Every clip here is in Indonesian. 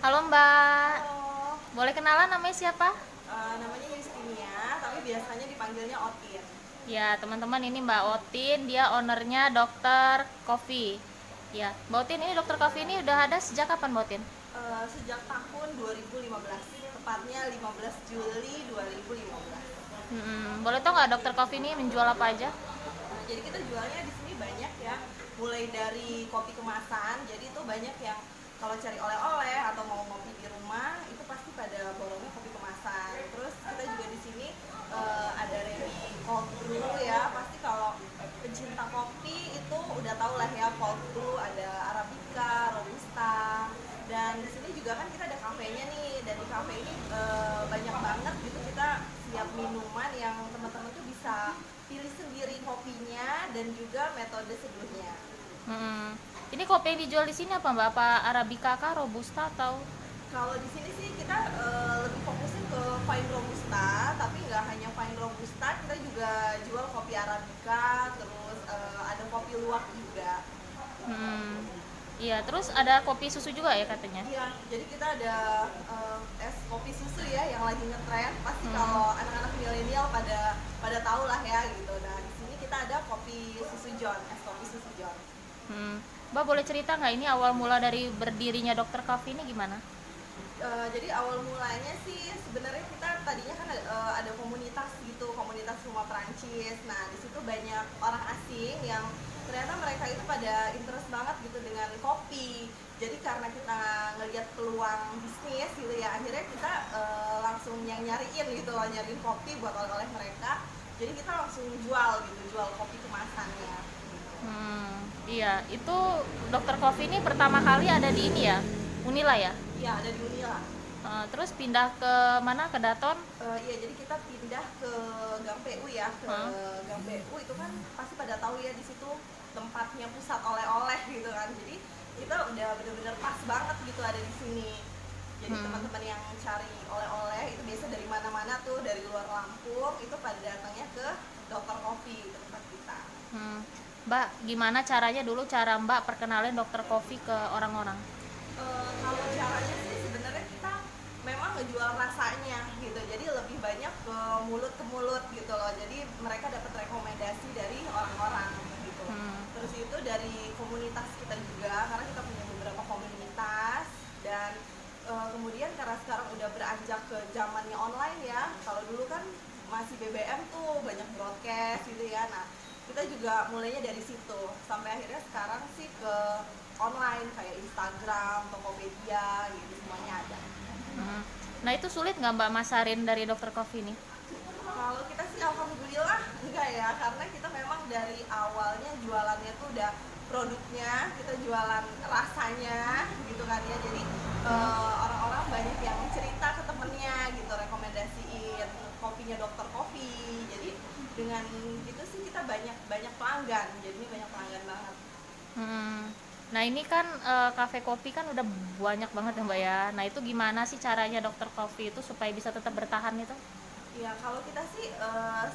Halo Mbak, Halo, boleh kenalan namanya siapa? namanya Yustinia, tapi biasanya dipanggilnya Otin. Ya teman-teman, ini Mbak Otin, dia ownernya Dokter Coffee. Ya, Mbak Otin, ini Dokter Coffee ini udah ada sejak kapan Mbak Otin? Sejak tahun 2015, tepatnya 15 Juli 2015. Boleh tau nggak Dokter Coffee ini menjual apa aja? Nah, jadi kita jualnya di sini banyak ya, mulai dari kopi kemasan. Jadi itu banyak yang kalau cari oleh-oleh atau mau ngopi di rumah itu pasti pada borongnya kopi kemasan. Terus kita juga di sini ada ready cold brew ya. Pasti kalau pencinta kopi itu udah tau lah ya, cold brew ada arabica, robusta. Dan di sini juga kan kita ada kafenya nih, dan di kafe ini banyak banget gitu, kita siap minuman yang teman-teman tuh bisa pilih sendiri kopinya dan juga metode seduhnya. Hmm, ini kopi yang dijual di sini apa Mbak? Apa Arabica kah, Robusta atau? Kalau di sini sih kita lebih fokusin ke fine robusta, tapi nggak hanya fine robusta, kita juga jual kopi arabica, terus ada kopi luwak juga. Hmm, iya, terus ada kopi susu juga ya katanya? Iya, jadi kita ada es kopi susu ya yang lagi ngetren. Pasti Hmm, kalau anak-anak milenial pada pada tahu lah ya gitu. Nah di sini kita ada kopi susu John, es kopi susu John. hmm. Mbak boleh cerita nggak ini awal mula dari berdirinya Dokter Coffee ini gimana? Jadi awal mulanya sih sebenarnya kita tadinya kan ada komunitas gitu, komunitas rumah Perancis. Nah di situ banyak orang asing yang ternyata mereka itu pada interest banget gitu dengan kopi. Jadi karena kita ngelihat peluang bisnis gitu ya, akhirnya kita langsung yang nyariin gitu loh, nyariin kopi buat oleh-oleh mereka. Jadi kita langsung jual gitu, jual kopi kemasannya. Iya, itu Dokter Coffee ini pertama kali ada di ini ya, Unila ya. Iya ada di Unila. Terus pindah ke mana? Ke Daton. Iya, jadi kita pindah ke Gang PU ya, ke Hah? Gang PU itu kan pasti pada tahu ya di situ tempatnya pusat oleh-oleh gitu kan. Jadi kita udah bener-bener pas banget gitu ada di sini. Jadi Hmm, teman-teman yang cari oleh-oleh itu biasa dari mana-mana tuh, dari luar Lampung itu pada datangnya ke Dokter Kopi, ke tempat kita. hmm. Mbak, gimana caranya dulu cara Mbak perkenalin Dokter Coffee ke orang-orang? Kalau caranya sih sebenarnya kita memang ngejual rasanya gitu, jadi lebih banyak ke mulut gitu loh, jadi mereka dapat rekomendasi dari orang-orang gitu. Hmm, Terus itu dari komunitas kita juga, karena kita punya beberapa komunitas. Dan kemudian karena sekarang udah beranjak ke zamannya online ya, kalau dulu kan masih BBM tuh banyak broadcast gitu ya. Nah kita juga mulainya dari situ sampai akhirnya sekarang sih ke online kayak Instagram, Tokopedia gitu, semuanya ada. hmm. Nah itu sulit nggak Mbak masarin dari Dokter Coffee ini? Kalau kita sih alhamdulillah enggak ya, karena kita memang dari awalnya jualannya tuh udah produknya, kita jualan rasanya gitu kan ya. Jadi orang-orang banyak yang cerita ke temennya gitu, rekomendasiin kopinya Dokter Kopi. Jadi dengan gitu sih kita banyak banyak pelanggan, jadinya banyak pelanggan banget. Hmm. Nah ini kan kafe kopi kan udah banyak banget ya Mbak ya. Nah itu gimana sih caranya Dokter Coffee itu supaya bisa tetap bertahan itu? Ya kalau kita sih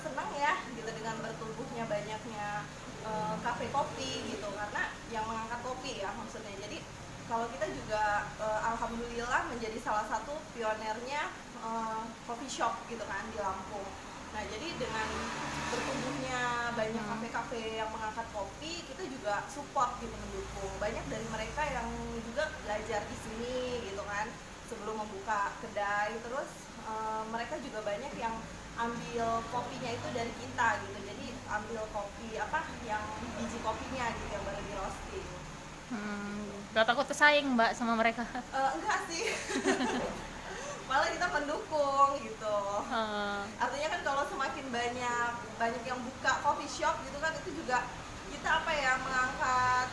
senang ya gitu dengan bertumbuhnya banyaknya kafe kopi gitu, karena yang mengangkat kopi ya maksudnya. Jadi kalau kita juga alhamdulillah menjadi salah satu pionernya coffee shop gitu kan di Lampung. Nah jadi dengan bertumbuhnya banyak Hmm. kafe-kafe yang mengangkat kopi, kita juga support gitu, mendukung. Banyak dari mereka yang juga belajar di sini gitu kan sebelum membuka kedai. Terus mereka juga banyak yang ambil kopinya itu dari kita gitu, jadi ambil kopi apa yang biji kopinya gitu yang baru di roasting. Gak takut kesaing Mbak sama mereka? Enggak sih, malah kita mendukung gitu. Eh, Artinya kan kalau semakin banyak banyak yang buka coffee shop gitu kan, itu juga kita apa ya, mengangkat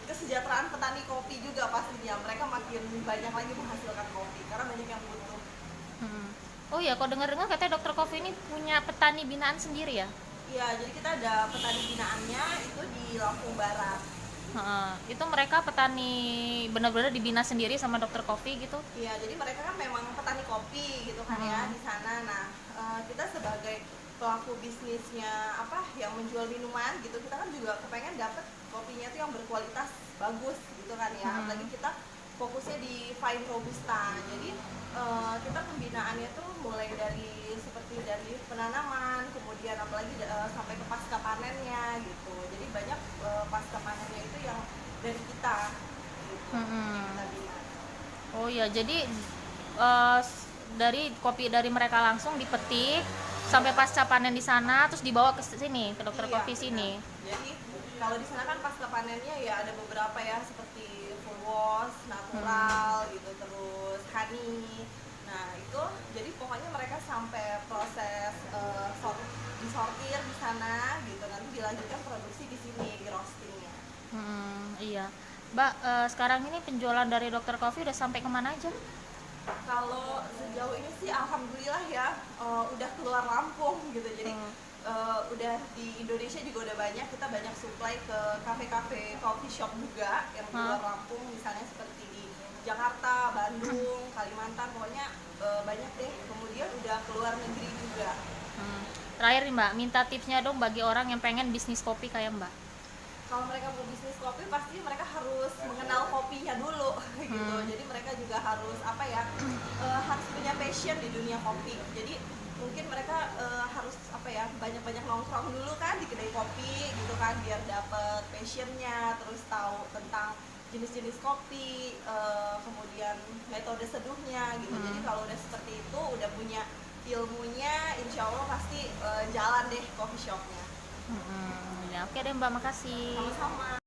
kesejahteraan petani kopi juga pastinya. Mereka makin banyak lagi menghasilkan kopi karena banyak yang butuh. hmm. Oh ya, kok dengar-dengar katanya Dokter Coffee ini punya petani binaan sendiri ya? Iya, jadi kita ada petani binaannya itu di Lampung Barat. Itu mereka petani benar-benar dibina sendiri sama Dokter Coffee gitu? Iya, jadi mereka kan memang petani kopi gitu kan ya Hmm. di sana. Nah, kita sebagai pelaku bisnisnya apa yang menjual minuman gitu, kita kan juga kepengen dapet kopinya tuh yang berkualitas bagus gitu kan ya. Hmm. Apalagi kita fokusnya di fine robusta. Jadi kita pembinaannya tuh mulai dari seperti dari penanaman, kemudian apalagi sampai ke pasca panennya gitu. Jadi banyak pasca panennya itu yang dari kita gitu, yang kita bina. Oh ya, jadi dari kopi dari mereka langsung dipetik sampai pasca panen di sana, terus dibawa ke sini ke dokter Iya, kopi sini. benar. Jadi kalau di sana kan pasca panennya ya ada beberapa ya seperti full wash, natural gitu, terus honey. Nah itu jadi pokoknya mereka sampai proses disortir di sana gitu, nanti dilanjutkan produksi di sini di roastingnya. Iya, Mbak. Sekarang ini penjualan dari dokter kopi udah sampai kemana aja? Kalau sejauh ini sih alhamdulillah ya udah keluar Lampung gitu, jadi udah di Indonesia juga udah banyak, kita banyak supply ke kafe-kafe coffee shop juga yang di luar Lampung, misalnya seperti di Jakarta, Bandung, Kalimantan, pokoknya banyak deh. Kemudian udah keluar negeri juga. Terakhir nih Mbak, minta tipsnya dong bagi orang yang pengen bisnis kopi kayak Mbak. Kalau mereka mau bisnis kopi pasti mereka harus mengenal kopinya dulu gitu. Jadi mereka juga harus apa ya, harus punya passion di dunia kopi. Jadi mungkin mereka harus apa ya, banyak-banyak nongkrong dulu kan di kedai kopi gitu kan, biar dapet passionnya, terus tahu tentang jenis-jenis kopi, kemudian metode seduhnya gitu. Jadi kalau udah seperti itu, udah punya ilmunya, insya Allah pasti jalan deh coffee shopnya. Ya, oke deh Mbak, makasih. Sama-sama.